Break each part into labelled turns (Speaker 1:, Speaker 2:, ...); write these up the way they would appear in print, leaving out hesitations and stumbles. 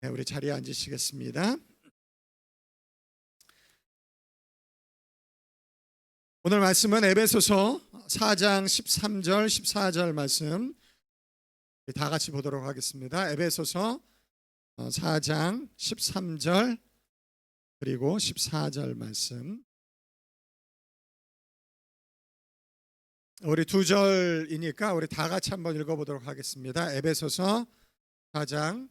Speaker 1: 네, 우리 자리에 앉으시겠습니다. 오늘 말씀은 에베소서 4장 13절 14절 말씀 다 같이 보도록 하겠습니다. 에베소서 4장 13절 그리고 14절 말씀. 우리 두 절이니까 우리 다 같이 한번 읽어보도록 하겠습니다. 에베소서 4장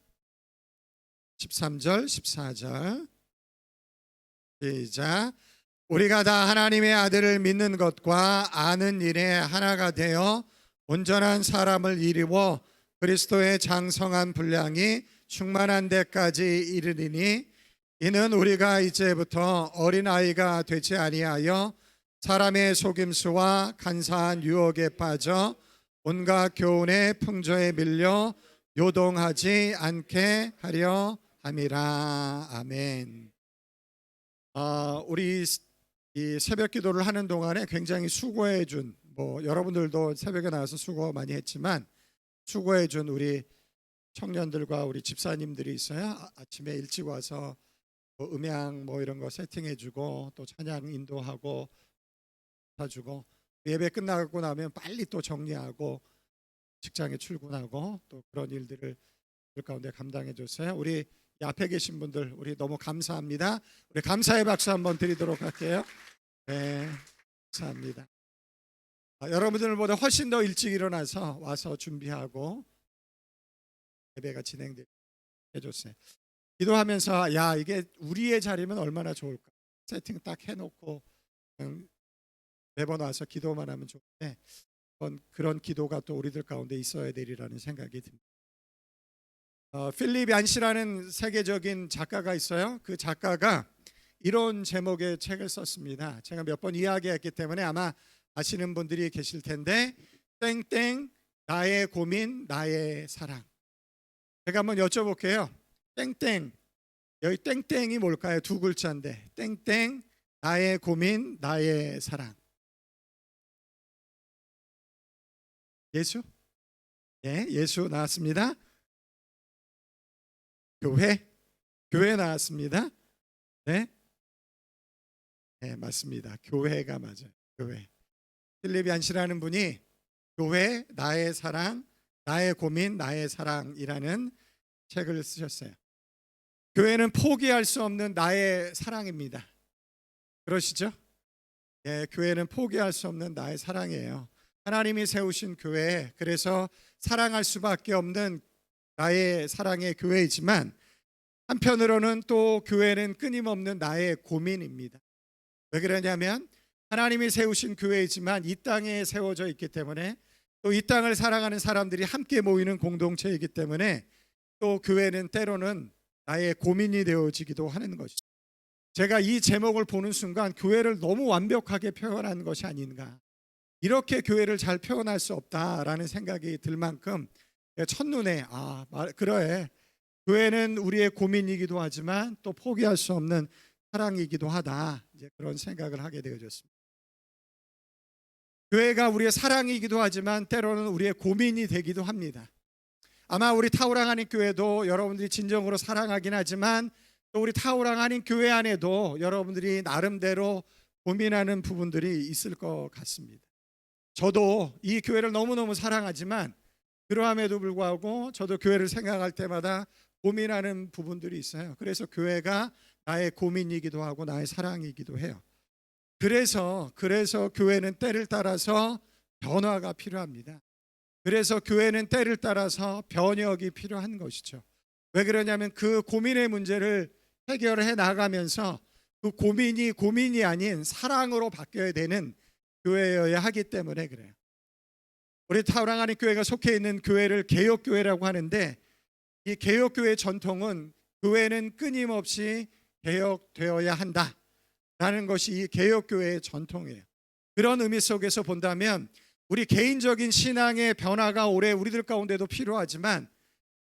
Speaker 1: 13절 14절 시작. 우리가 다 하나님의 아들을 믿는 것과 아는 일에 하나가 되어 온전한 사람을 이루어 그리스도의 장성한 분량이 충만한 데까지 이르리니, 이는 우리가 이제부터 어린아이가 되지 아니하여 사람의 속임수와 간사한 유혹에 빠져 온갖 교훈의 풍조에 밀려 요동하지 않게 하려 함이라. 아멘. 우리 이 새벽 기도를 하는 동안에 굉장히 수고해 준, 여러분들도 새벽에 나와서 수고 많이 했지만 수고해 준 우리 청년들과 우리 집사님들이 있어요. 아침에 일찍 와서 음향 이런 거 세팅해 주고 또 찬양 인도하고 사주고, 예배 끝나고 나면 빨리 또 정리하고 직장에 출근하고 또 그런 일들을 그 가운데 감당해 줬어요. 우리 이 앞에 계신 분들 우리 너무 감사합니다. 우리 감사의 박수 한번 드리도록 할게요. 네, 감사합니다. 여러분들보다 훨씬 더 일찍 일어나서 와서 준비하고 예배가 진행되게 해줬어요. 기도하면서 이게 우리의 자리면 얼마나 좋을까, 세팅 딱 해놓고 매번 와서 기도만 하면 좋은데 그런 기도가 또 우리들 가운데 있어야 되리라는 생각이 듭니다. 필립 얀시라는 세계적인 작가가 있어요. 그 작가가 이런 제목의 책을 썼습니다. 제가 몇 번 이야기했기 때문에 아마 아시는 분들이 계실 텐데, 땡땡 나의 고민 나의 사랑. 제가 한번 여쭤볼게요. 땡땡, 여기 땡땡이 뭘까요? 두 글자인데 땡땡 나의 고민 나의 사랑. 예수? 예, 예수 나왔습니다. 교회 나왔습니다. 네, 맞습니다. 교회가 맞아요. 교회. 필립 얀시라는 분이 교회 나의 사랑, 나의 고민 나의 사랑이라는 책을 쓰셨어요. 교회는 포기할 수 없는 나의 사랑입니다. 그러시죠? 예, 교회는 포기할 수 없는 나의 사랑이에요. 하나님이 세우신 교회, 그래서 사랑할 수밖에 없는 나의 사랑의 교회이지만 한편으로는 또 교회는 끊임없는 나의 고민입니다. 왜 그러냐면 하나님이 세우신 교회이지만 이 땅에 세워져 있기 때문에, 또 이 땅을 사랑하는 사람들이 함께 모이는 공동체이기 때문에 또 교회는 때로는 나의 고민이 되어지기도 하는 것이죠. 제가 이 제목을 보는 순간 교회를 너무 완벽하게 표현한 것이 아닌가, 이렇게 교회를 잘 표현할 수 없다라는 생각이 들 만큼 첫눈에 그래, 교회는 우리의 고민이기도 하지만 또 포기할 수 없는 사랑이기도 하다, 이제 그런 생각을 하게 되어졌습니다. 교회가 우리의 사랑이기도 하지만 때로는 우리의 고민이 되기도 합니다. 아마 우리 타우랑 한인 교회도 여러분들이 진정으로 사랑하긴 하지만 또 우리 타우랑 한인 교회 안에도 여러분들이 나름대로 고민하는 부분들이 있을 것 같습니다. 저도 이 교회를 너무너무 사랑하지만 그러함에도 불구하고 저도 교회를 생각할 때마다 고민하는 부분들이 있어요. 그래서 교회가 나의 고민이기도 하고 나의 사랑이기도 해요. 그래서 교회는 때를 따라서 변화가 필요합니다. 그래서 교회는 때를 따라서 변혁이 필요한 것이죠. 왜 그러냐면 그 고민의 문제를 해결해 나가면서 그 고민이 아닌 사랑으로 바뀌어야 되는 교회여야 하기 때문에 그래요. 우리 타우랑 한인 교회가 속해 있는 교회를 개혁교회라고 하는데, 이 개혁교회의 전통은 교회는 끊임없이 개혁되어야 한다라는 것이 이 개혁교회의 전통이에요. 그런 의미 속에서 본다면 우리 개인적인 신앙의 변화가 올해 우리들 가운데도 필요하지만,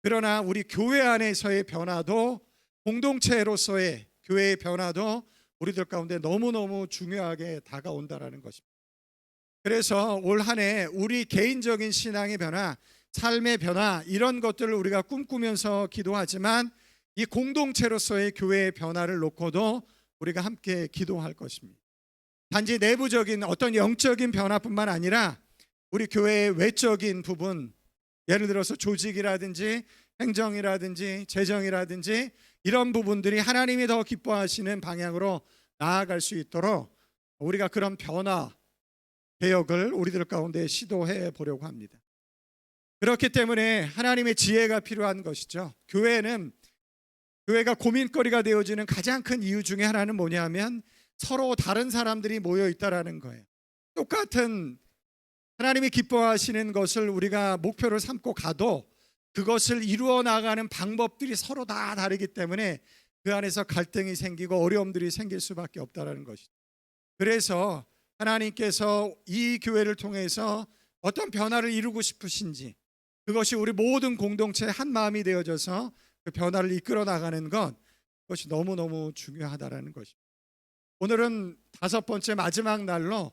Speaker 1: 그러나 우리 교회 안에서의 변화도, 공동체로서의 교회의 변화도 우리들 가운데 너무너무 중요하게 다가온다라는 것입니다. 그래서 올 한 해 우리 개인적인 신앙의 변화, 삶의 변화, 이런 것들을 우리가 꿈꾸면서 기도하지만 이 공동체로서의 교회의 변화를 놓고도 우리가 함께 기도할 것입니다. 단지 내부적인 어떤 영적인 변화뿐만 아니라 우리 교회의 외적인 부분, 예를 들어서 조직이라든지 행정이라든지 재정이라든지 이런 부분들이 하나님이 더 기뻐하시는 방향으로 나아갈 수 있도록 우리가 그런 변화, 개혁을 우리들 가운데 시도해 보려고 합니다. 그렇기 때문에 하나님의 지혜가 필요한 것이죠. 교회가 고민거리가 되어지는 가장 큰 이유 중에 하나는 뭐냐면 서로 다른 사람들이 모여 있다라는 거예요. 똑같은 하나님이 기뻐하시는 것을 우리가 목표를 삼고 가도 그것을 이루어 나가는 방법들이 서로 다 다르기 때문에 그 안에서 갈등이 생기고 어려움들이 생길 수밖에 없다라는 것이죠. 그래서 하나님께서 이 교회를 통해서 어떤 변화를 이루고 싶으신지, 그것이 우리 모든 공동체의 한 마음이 되어져서 그 변화를 이끌어 나가는 것, 그것이 너무너무 중요하다라는 것입니다. 오늘은 5번째 마지막 날로,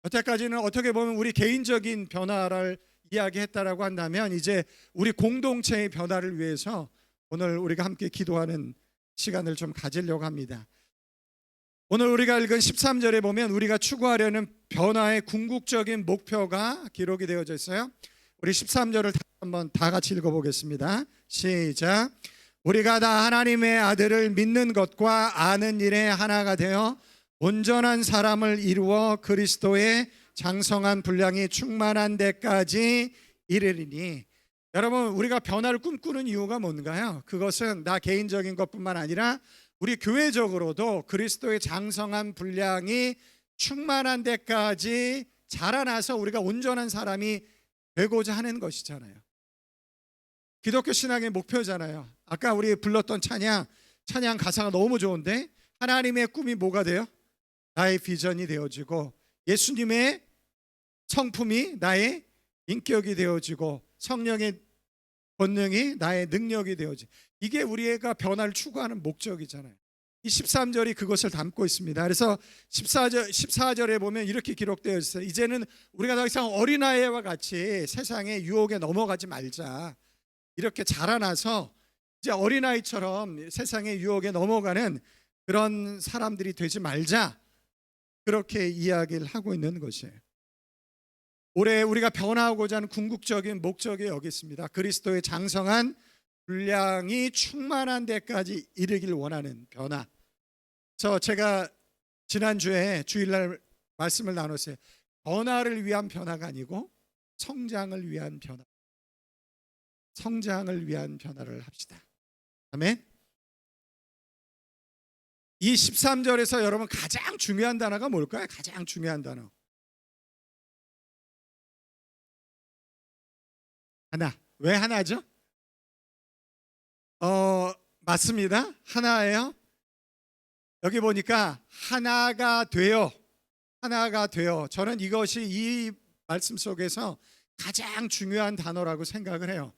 Speaker 1: 여태까지는 어떻게 보면 우리 개인적인 변화를 이야기했다라고 한다면 이제 우리 공동체의 변화를 위해서 오늘 우리가 함께 기도하는 시간을 좀 가지려고 합니다. 오늘 우리가 읽은 13절에 보면 우리가 추구하려는 변화의 궁극적인 목표가 기록이 되어져 있어요. 우리 13절을 한번 다 같이 읽어보겠습니다. 시작. 우리가 다 하나님의 아들을 믿는 것과 아는 일에 하나가 되어 온전한 사람을 이루어 그리스도의 장성한 분량이 충만한 데까지 이르리니. 여러분, 우리가 변화를 꿈꾸는 이유가 뭔가요? 그것은 나 개인적인 것뿐만 아니라 우리 교회적으로도 그리스도의 장성한 분량이 충만한 데까지 자라나서 우리가 온전한 사람이 되고자 하는 것이잖아요. 기독교 신앙의 목표잖아요. 아까 우리 불렀던 찬양 가사가 너무 좋은데, 하나님의 꿈이 뭐가 돼요? 나의 비전이 되어지고 예수님의 성품이 나의 인격이 되어지고 성령의 본능이 나의 능력이 되어지고, 이게 우리가 변화를 추구하는 목적이잖아요. 이 13절이 그것을 담고 있습니다. 그래서 14절에 보면 이렇게 기록되어 있어요. 이제는 우리가 더 이상 어린아이와 같이 세상의 유혹에 넘어가지 말자. 이렇게 자라나서 이제 어린아이처럼 세상의 유혹에 넘어가는 그런 사람들이 되지 말자. 그렇게 이야기를 하고 있는 것이에요. 올해 우리가 변화하고자 하는 궁극적인 목적이 여기 있습니다. 그리스도의 장성한 분량이 충만한 데까지 이르길 원하는 변화. 제가 지난주에 주일날 말씀을 나눴어요. 변화를 위한 변화가 아니고 성장을 위한 변화. 성장을 위한 변화를 합시다. 아멘. 이 13절에서 여러분 가장 중요한 단어가 뭘까요? 가장 중요한 단어. 하나. 왜 하나죠? 맞습니다. 하나예요. 여기 보니까 하나가 되어. 저는 이것이 이 말씀 속에서 가장 중요한 단어라고 생각을 해요.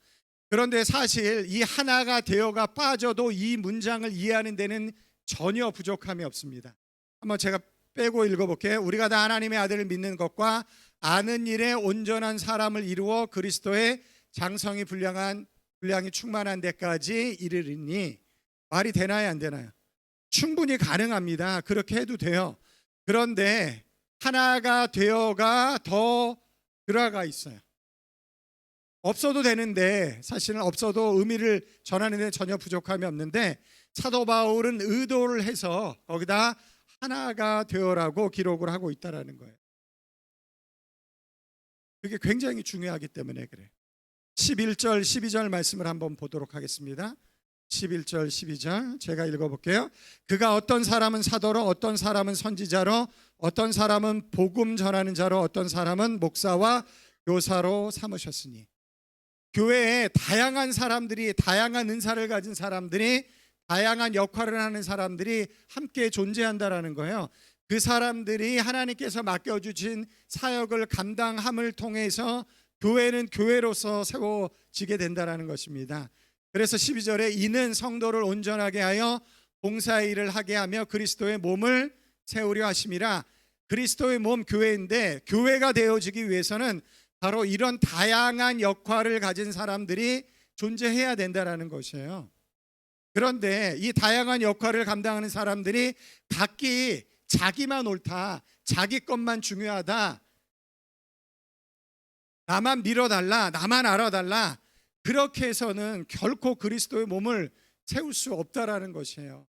Speaker 1: 그런데 사실 이 하나가 되어가 빠져도 이 문장을 이해하는 데는 전혀 부족함이 없습니다. 한번 제가 빼고 읽어볼게요. 우리가 다 하나님의 아들을 믿는 것과 아는 일에 온전한 사람을 이루어 그리스도의 장성이 분량이 충만한 데까지 이르리니. 말이 되나요, 안 되나요? 충분히 가능합니다. 그렇게 해도 돼요. 그런데 하나가 되어가 더 들어가 있어요. 없어도 되는데, 사실은 없어도 의미를 전하는 데 전혀 부족함이 없는데, 사도 바울은 의도를 해서 거기다 하나가 되어라고 기록을 하고 있다는 거예요. 그게 굉장히 중요하기 때문에 그래요. 11절 12절 말씀을 한번 보도록 하겠습니다. 11절 12절 제가 읽어볼게요. 그가 어떤 사람은 사도로, 어떤 사람은 선지자로, 어떤 사람은 복음 전하는 자로, 어떤 사람은 목사와 교사로 삼으셨으니. 교회에 다양한 사람들이, 다양한 은사를 가진 사람들이, 다양한 역할을 하는 사람들이 함께 존재한다라는 거예요. 그 사람들이 하나님께서 맡겨주신 사역을 감당함을 통해서 교회는 교회로서 세워지게 된다는 것입니다. 그래서 12절에 이는 성도를 온전하게 하여 봉사의 일을 하게 하며 그리스도의 몸을 세우려 하심이라. 그리스도의 몸 교회인데, 교회가 되어지기 위해서는 바로 이런 다양한 역할을 가진 사람들이 존재해야 된다는 것이에요. 그런데 이 다양한 역할을 감당하는 사람들이 각기 자기만 옳다, 자기 것만 중요하다, 나만 밀어달라, 나만 알아달라, 그렇게 해서는 결코 그리스도의 몸을 세울 수 없다라는 것이에요.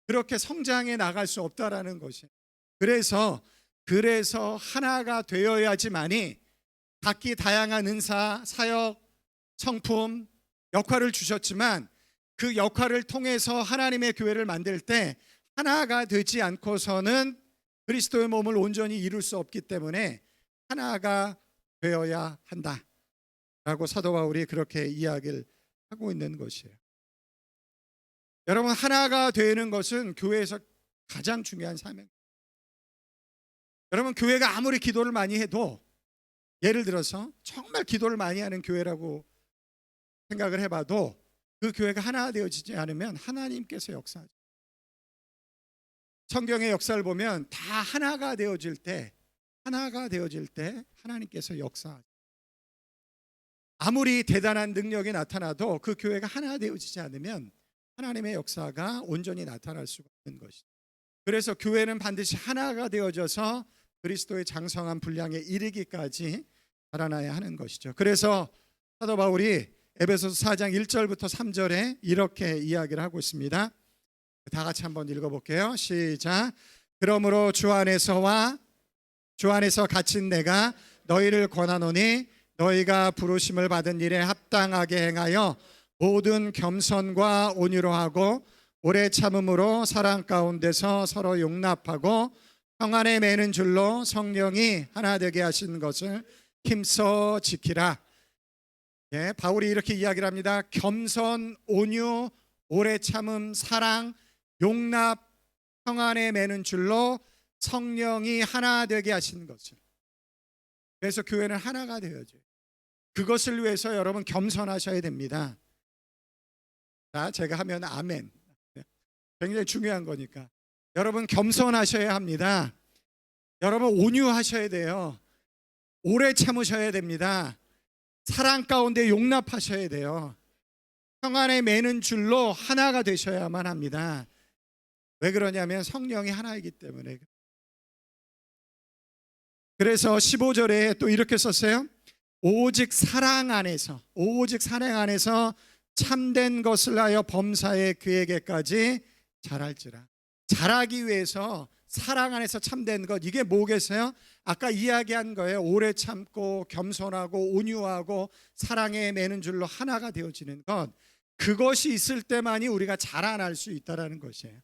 Speaker 1: 그렇게 성장해 나갈 수 없다라는 것이에요. 그래서 하나가 되어야지만이 각기 다양한 은사, 사역, 성품, 역할을 주셨지만 그 역할을 통해서 하나님의 교회를 만들 때 하나가 되지 않고서는 그리스도의 몸을 온전히 이룰 수 없기 때문에 하나가 되어야 한다라고 사도 바울이 그렇게 이야기를 하고 있는 것이에요. 여러분, 하나가 되는 것은 교회에서 가장 중요한 사명. 여러분, 교회가 아무리 기도를 많이 해도, 예를 들어서 정말 기도를 많이 하는 교회라고 생각을 해봐도 그 교회가 하나 되어지지 않으면 하나님께서 역사하죠. 성경의 역사를 보면 다 하나가 되어질 때 하나님께서 역사하죠. 아무리 대단한 능력이 나타나도 그 교회가 하나 되어지지 않으면 하나님의 역사가 온전히 나타날 수가 없는 것이죠. 그래서 교회는 반드시 하나가 되어져서 그리스도의 장성한 분량에 이르기까지 자라나야 하는 것이죠. 그래서 사도 바울이 에베소서 4장 1절부터 3절에 이렇게 이야기를 하고 있습니다. 다 같이 한번 읽어볼게요. 시작. 그러므로 주 안에서 갇힌 내가 너희를 권하노니 너희가 부르심을 받은 일에 합당하게 행하여 모든 겸손과 온유로 하고 오래 참음으로 사랑 가운데서 서로 용납하고 평안에 매는 줄로 성령이 하나 되게 하신 것을 힘써 지키라. 예, 바울이 이렇게 이야기를 합니다. 겸손, 온유, 오래 참음, 사랑, 용납, 평안에 매는 줄로 성령이 하나 되게 하신 것을. 그래서 교회는 하나가 되어져요. 그것을 위해서 여러분 겸손하셔야 됩니다. 자, 제가 하면 아멘. 굉장히 중요한 거니까. 여러분 겸손하셔야 합니다. 여러분 온유하셔야 돼요. 오래 참으셔야 됩니다. 사랑 가운데 용납하셔야 돼요. 평안에 매는 줄로 하나가 되셔야만 합니다. 왜 그러냐면 성령이 하나이기 때문에. 그래서 15절에 또 이렇게 썼어요. 오직 사랑 안에서 참된 것을 하여 범사에 그에게까지 자랄지라. 자라기 위해서 사랑 안에서 참된 것, 이게 뭐겠어요? 아까 이야기한 거예요. 오래 참고 겸손하고 온유하고 사랑에 매는 줄로 하나가 되어지는 것, 그것이 있을 때만이 우리가 자라날 수 있다는 것이에요.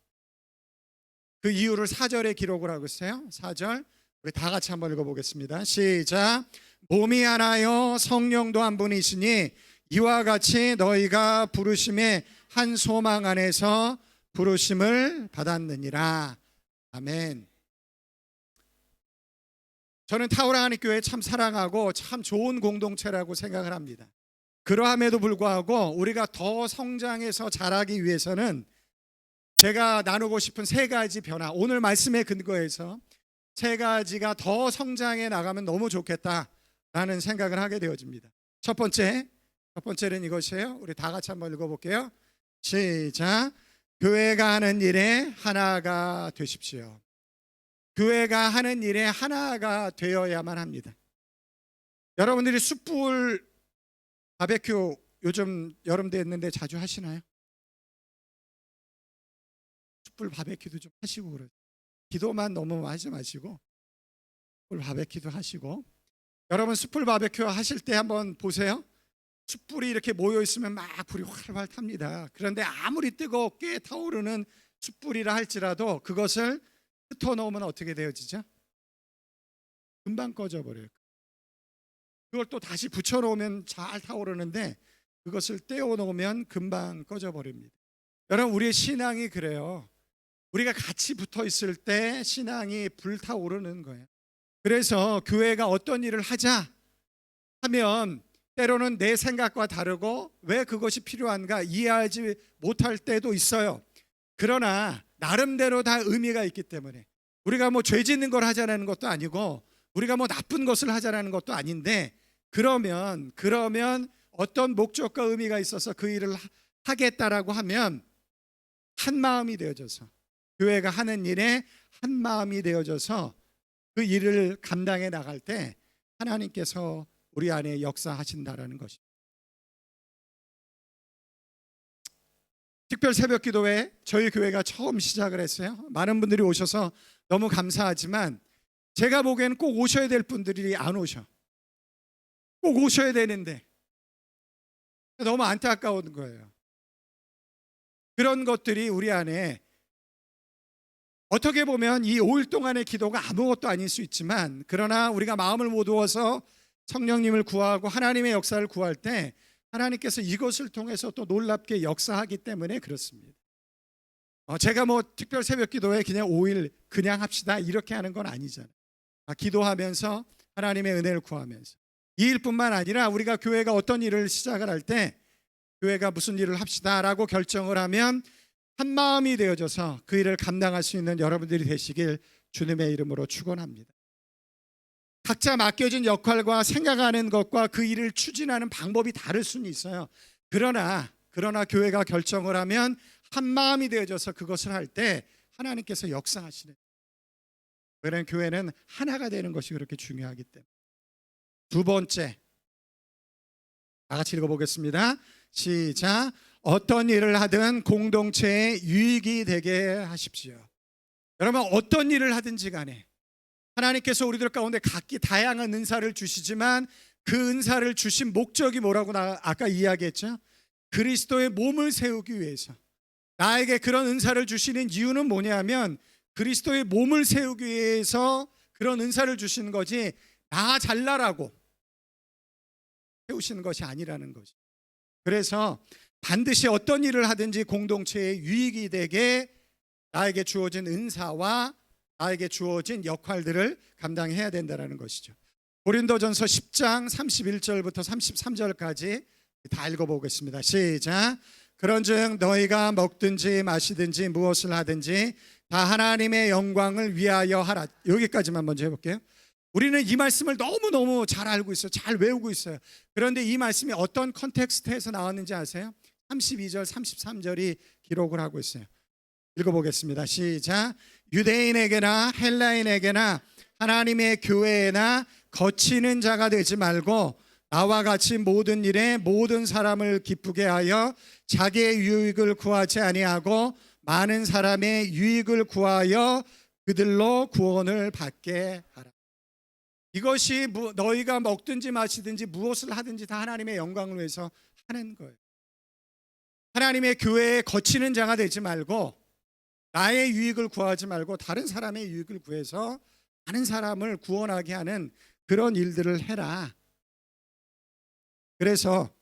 Speaker 1: 그 이유를 4절에 기록을 하고 있어요. 4절 우리 다 같이 한번 읽어보겠습니다. 시작. 몸이 하나요 성령도 한 분이시니 이와 같이 너희가 부르심의 한 소망 안에서 부르심을 받았느니라. 아멘. 저는 타오랑하는 교회 참 사랑하고 참 좋은 공동체라고 생각을 합니다. 그러함에도 불구하고 우리가 더 성장해서 자라기 위해서는 제가 나누고 싶은 세 가지 변화, 오늘 말씀에 근거해서 세 가지가 더 성장해 나가면 너무 좋겠다라는 생각을 하게 되어집니다. 첫 번째는 이것이에요. 우리 다 같이 한번 읽어볼게요. 시작. 교회가 하는 일에 하나가 되십시오. 교회가 하는 일에 하나가 되어야만 합니다. 여러분들이 숯불 바베큐 요즘 여름 됐는데 자주 하시나요? 숯불 바베큐도 좀 하시고 그러죠. 기도만 너무 하지 마시고 숯불 바베큐도 하시고. 여러분 숯불 바베큐 하실 때 한번 보세요. 숯불이 이렇게 모여 있으면 막 불이 활활 탑니다. 그런데 아무리 뜨겁게 타오르는 숯불이라 할지라도 그것을 흩어놓으면 어떻게 되어지죠? 금방 꺼져버려요. 그걸 또 다시 붙여놓으면 잘 타오르는데 그것을 떼어놓으면 금방 꺼져버립니다. 여러분 우리의 신앙이 그래요. 우리가 같이 붙어 있을 때 신앙이 불타오르는 거예요. 그래서 교회가 어떤 일을 하자 하면 때로는 내 생각과 다르고 왜 그것이 필요한가 이해하지 못할 때도 있어요. 그러나 나름대로 다 의미가 있기 때문에 우리가 뭐 죄 짓는 걸 하자라는 것도 아니고 우리가 뭐 나쁜 것을 하자라는 것도 아닌데 그러면 어떤 목적과 의미가 있어서 그 일을 하겠다라고 하면 한 마음이 되어져서 교회가 하는 일에 한 마음이 되어져서 그 일을 감당해 나갈 때 하나님께서 우리 안에 역사하신다라는 것입니다. 특별 새벽 기도회 저희 교회가 처음 시작을 했어요. 많은 분들이 오셔서 너무 감사하지만 제가 보기에는 꼭 오셔야 될 분들이 안 오셔. 꼭 오셔야 되는데 너무 안타까운 거예요. 그런 것들이 우리 안에 어떻게 보면 이 5일 동안의 기도가 아무것도 아닐 수 있지만, 그러나 우리가 마음을 모두어서 성령님을 구하고 하나님의 역사를 구할 때 하나님께서 이것을 통해서 또 놀랍게 역사하기 때문에 그렇습니다. 제가 뭐 특별 새벽 기도회 그냥 5일 그냥 합시다 이렇게 하는 건 아니잖아요. 기도하면서 하나님의 은혜를 구하면서 이 일뿐만 아니라 우리가 교회가 어떤 일을 시작을 할 때 교회가 무슨 일을 합시다라고 결정을 하면 한 마음이 되어져서 그 일을 감당할 수 있는 여러분들이 되시길 주님의 이름으로 축원합니다. 각자 맡겨진 역할과 생각하는 것과 그 일을 추진하는 방법이 다를 수는 있어요. 그러나 교회가 결정을 하면 한 마음이 되어져서 그것을 할 때 하나님께서 역사하시는, 그런 교회는 하나가 되는 것이 그렇게 중요하기 때문에. 두 번째, 다 같이 읽어보겠습니다. 시작. 어떤 일을 하든 공동체에 유익이 되게 하십시오. 여러분, 어떤 일을 하든지 간에 하나님께서 우리들 가운데 각기 다양한 은사를 주시지만 그 은사를 주신 목적이 뭐라고 아까 이야기했죠? 그리스도의 몸을 세우기 위해서. 나에게 그런 은사를 주시는 이유는 뭐냐면 그리스도의 몸을 세우기 위해서 그런 은사를 주시는 거지 나 잘나라고 세우시는 것이 아니라는 거죠. 그래서 반드시 어떤 일을 하든지 공동체에 유익이 되게 나에게 주어진 은사와 나에게 주어진 역할들을 감당해야 된다는 것이죠. 고린도전서 10장 31절부터 33절까지 다 읽어보겠습니다. 시작. 그런즉 너희가 먹든지 마시든지 무엇을 하든지 다 하나님의 영광을 위하여 하라. 여기까지만 먼저 해볼게요. 우리는 이 말씀을 너무너무 잘 알고 있어요. 잘 외우고 있어요. 그런데 이 말씀이 어떤 컨텍스트에서 나왔는지 아세요? 32절 33절이 기록을 하고 있어요. 읽어보겠습니다. 시작. 유대인에게나 헬라인에게나 하나님의 교회에나 거치는 자가 되지 말고 나와 같이 모든 일에 모든 사람을 기쁘게 하여 자기의 유익을 구하지 아니하고 많은 사람의 유익을 구하여 그들로 구원을 받게 하라. 이것이 너희가 먹든지 마시든지 무엇을 하든지 다 하나님의 영광을 위해서 하는 거예요. 하나님의 교회에 거치는 자가 되지 말고 나의 유익을 구하지 말고 다른 사람의 유익을 구해서 많은 사람을 구원하게 하는 그런 일들을 해라. 그래서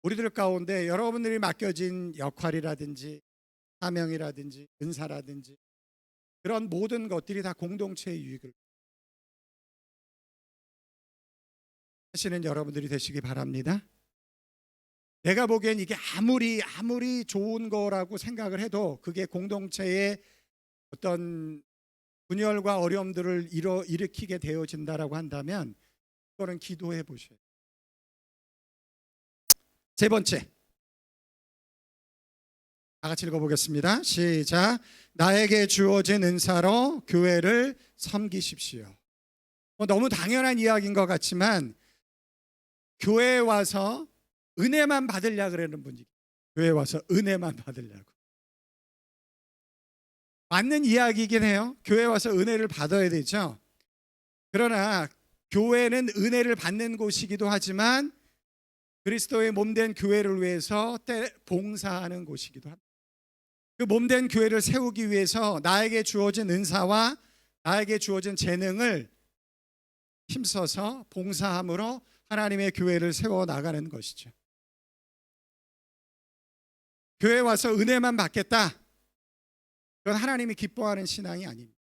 Speaker 1: 우리들 가운데 여러분들이 맡겨진 역할이라든지 사명이라든지 은사라든지 그런 모든 것들이 다 공동체의 유익을 하시는 여러분들이 되시기 바랍니다. 내가 보기엔 이게 아무리 좋은 거라고 생각을 해도 그게 공동체의 어떤 분열과 어려움들을 일으키게 되어진다라고 한다면 그거는 기도해 보셔요. 세 번째, 다 같이 읽어보겠습니다. 시작. 나에게 주어진 은사로 교회를 섬기십시오. 너무 당연한 이야기인 것 같지만 교회에 와서 은혜만 받으려고 그러는 분이, 교회에 와서 은혜만 받으려고. 맞는 이야기이긴 해요. 교회에 와서 은혜를 받아야 되죠. 그러나 교회는 은혜를 받는 곳이기도 하지만 그리스도의 몸된 교회를 위해서 봉사하는 곳이기도 합니다. 그 몸된 교회를 세우기 위해서 나에게 주어진 은사와 나에게 주어진 재능을 힘써서 봉사함으로 하나님의 교회를 세워나가는 것이죠. 교회에 와서 은혜만 받겠다, 그건 하나님이 기뻐하는 신앙이 아닙니다.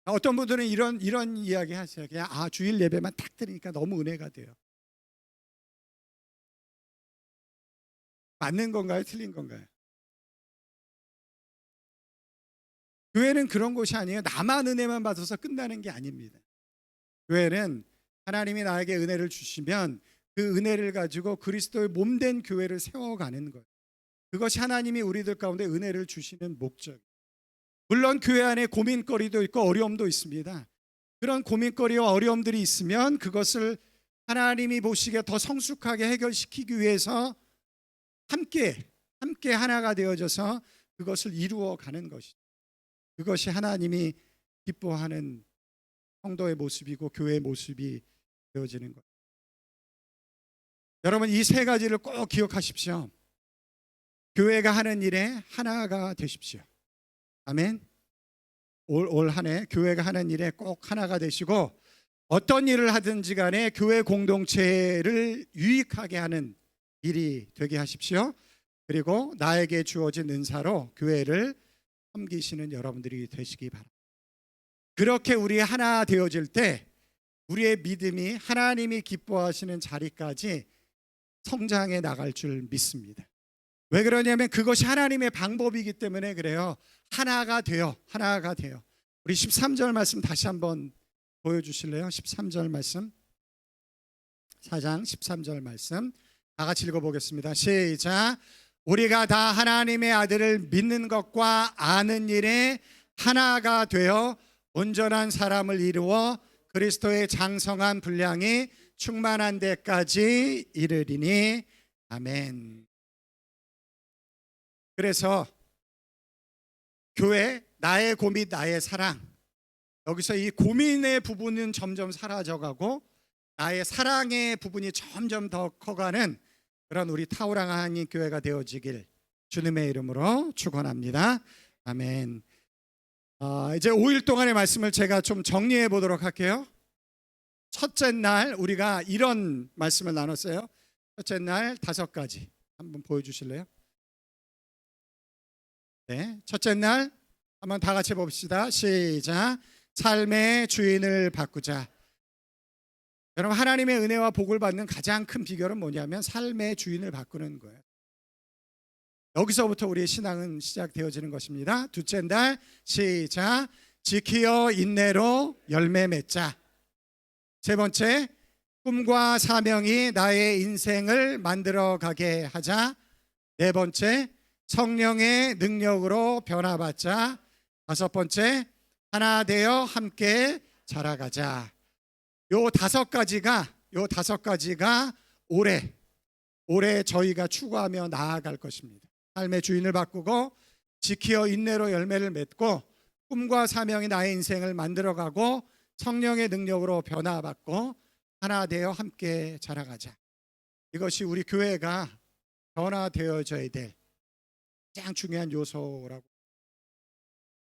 Speaker 1: 어떤 분들은 이런 이야기 하세요. 그냥 주일 예배만 딱 드리니까 너무 은혜가 돼요. 맞는 건가요? 틀린 건가요? 교회는 그런 곳이 아니에요. 나만 은혜만 받아서 끝나는 게 아닙니다. 교회는 하나님이 나에게 은혜를 주시면 그 은혜를 가지고 그리스도의 몸된 교회를 세워가는 거예요. 그것이 하나님이 우리들 가운데 은혜를 주시는 목적. 물론 교회 안에 고민거리도 있고 어려움도 있습니다. 그런 고민거리와 어려움들이 있으면 그것을 하나님이 보시기에 더 성숙하게 해결시키기 위해서 함께 하나가 되어져서 그것을 이루어가는 것이죠. 그것이 하나님이 기뻐하는 성도의 모습이고 교회의 모습이 되어지는 것. 여러분, 이 세 가지를 꼭 기억하십시오. 교회가 하는 일에 하나가 되십시오. 아멘. 올 한 해 교회가 하는 일에 꼭 하나가 되시고, 어떤 일을 하든지 간에 교회 공동체를 유익하게 하는 일이 되게 하십시오. 그리고 나에게 주어진 은사로 교회를 섬기시는 여러분들이 되시기 바랍니다. 그렇게 우리 하나 되어질 때 우리의 믿음이 하나님이 기뻐하시는 자리까지 성장해 나갈 줄 믿습니다. 왜 그러냐면 그것이 하나님의 방법이기 때문에 그래요. 하나가 돼요. 우리 13절 말씀 다시 한번 보여주실래요? 13절 말씀, 4장 13절 말씀 다 같이 읽어보겠습니다. 시작. 우리가 다 하나님의 아들을 믿는 것과 아는 일에 하나가 되어 온전한 사람을 이루어 그리스도의 장성한 분량이 충만한 데까지 이르리니. 아멘. 그래서 교회, 나의 고민, 나의 사랑, 여기서 이 고민의 부분은 점점 사라져가고 나의 사랑의 부분이 점점 더 커가는 그런 우리 타우랑 하나님 교회가 되어지길 주님의 이름으로 축원합니다. 아멘. 이제 5일 동안의 말씀을 제가 좀 정리해 보도록 할게요. 첫째 날 우리가 이런 말씀을 나눴어요. 첫째 날 5가지 한번 보여주실래요? 네, 첫째 날 한번 다 같이 봅시다. 시작. 삶의 주인을 바꾸자. 여러분, 하나님의 은혜와 복을 받는 가장 큰 비결은 뭐냐면 삶의 주인을 바꾸는 거예요. 여기서부터 우리의 신앙은 시작되어지는 것입니다. 둘째 날 시작. 지키어 인내로 열매 맺자. 세 번째, 꿈과 사명이 나의 인생을 만들어가게 하자. 네 번째, 성령의 능력으로 변화받자. 다섯 번째, 하나 되어 함께 자라가자. 요 다섯 가지가 올해 저희가 추구하며 나아갈 것입니다. 삶의 주인을 바꾸고 지키어 인내로 열매를 맺고 꿈과 사명이 나의 인생을 만들어가고 성령의 능력으로 변화받고 하나 되어 함께 자라가자. 이것이 우리 교회가 변화되어져야 될 가장 중요한 요소라고.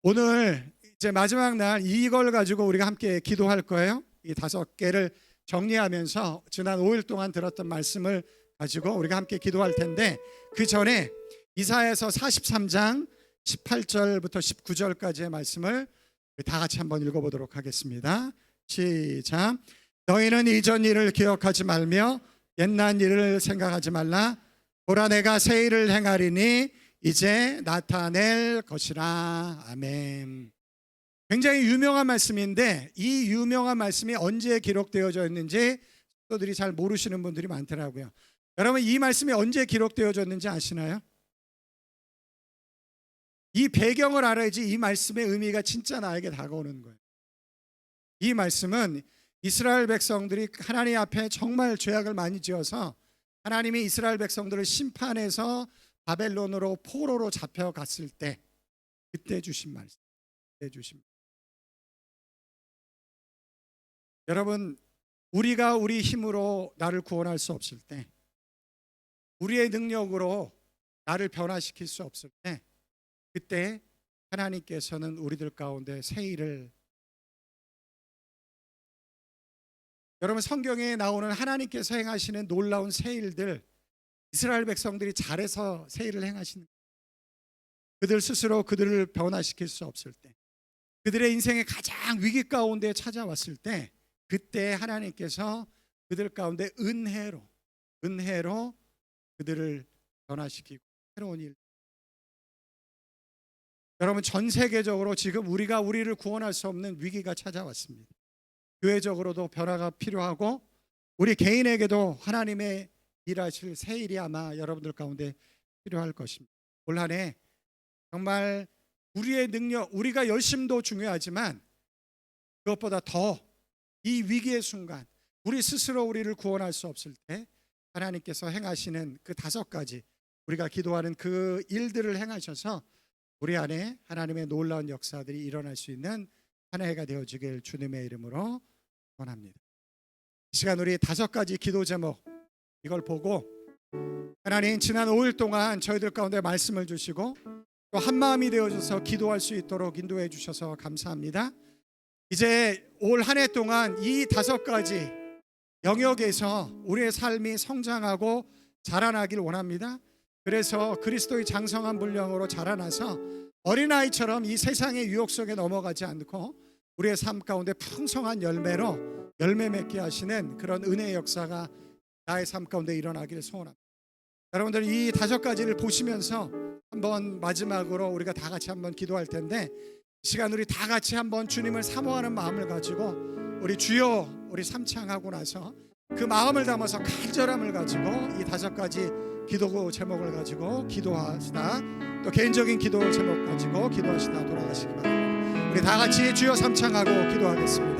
Speaker 1: 오늘 이제 마지막 날 이걸 가지고 우리가 함께 기도할 거예요. 이 5개를 정리하면서 지난 5일 동안 들었던 말씀을 가지고 우리가 함께 기도할 텐데, 그 전에 이사야서 43장 18절부터 19절까지의 말씀을 다 같이 한번 읽어보도록 하겠습니다. 시작. 너희는 이전 일을 기억하지 말며 옛날 일을 생각하지 말라. 보라, 내가 새 일을 행하리니 이제 나타낼 것이라. 아멘. 굉장히 유명한 말씀인데 이 유명한 말씀이 언제 기록되어져 있는지 성도들이 잘 모르시는 분들이 많더라고요. 여러분, 이 말씀이 언제 기록되어졌는지 아시나요? 이 배경을 알아야지 이 말씀의 의미가 진짜 나에게 다가오는 거예요. 이 말씀은 이스라엘 백성들이 하나님 앞에 정말 죄악을 많이 지어서 하나님이 이스라엘 백성들을 심판해서 바벨론으로 포로로 잡혀갔을 때 그때 주신 말씀. 여러분, 우리가 우리 힘으로 나를 구원할 수 없을 때, 우리의 능력으로 나를 변화시킬 수 없을 때, 그때 하나님께서는 우리들 가운데 새 일을, 여러분, 성경에 나오는 하나님께서 행하시는 놀라운 새 일들, 이스라엘 백성들이 잘해서 새 일을 행하시는, 그들 스스로 그들을 변화시킬 수 없을 때, 그들의 인생의 가장 위기 가운데 찾아왔을 때, 그때 하나님께서 그들 가운데 은혜로 그들을 변화시키고 새로운 일. 여러분, 전 세계적으로 지금 우리가 우리를 구원할 수 없는 위기가 찾아왔습니다. 교회적으로도 변화가 필요하고 우리 개인에게도 하나님의 일하실 새 일이 아마 여러분들 가운데 필요할 것입니다. 올 한 해 정말 우리의 능력, 우리가 열심도 중요하지만 그것보다 더 이 위기의 순간 우리 스스로 우리를 구원할 수 없을 때 하나님께서 행하시는 그 5가지 우리가 기도하는 그 일들을 행하셔서 우리 안에 하나님의 놀라운 역사들이 일어날 수 있는 한 해가 되어지길 주님의 이름으로 원합니다. 이 시간 우리 5가지 기도 제목 이걸 보고 하나님 지난 5일 동안 저희들 가운데 말씀을 주시고 또 한마음이 되어져서 기도할 수 있도록 인도해 주셔서 감사합니다. 이제 올 한 해 동안 이 5가지 영역에서 우리의 삶이 성장하고 자라나길 원합니다. 그래서 그리스도의 장성한 분량으로 자라나서 어린아이처럼 이 세상의 유혹 속에 넘어가지 않고 우리의 삶 가운데 풍성한 열매로 열매 맺게 하시는 그런 은혜의 역사가 나의 삶 가운데 일어나기를 소원합니다. 여러분들 이 5가지를 보시면서 한번 마지막으로 우리가 다 같이 한번 기도할 텐데 시간 우리 다 같이 한번 주님을 사모하는 마음을 가지고 우리 주여 우리 삼창하고 나서 그 마음을 담아서 간절함을 가지고 이 5가지 기도 제목을 가지고 기도하시다 또 개인적인 기도 제목 가지고 기도하시다 돌아가시기 바랍니다. 우리 다 같이 주여 삼창하고 기도하겠습니다.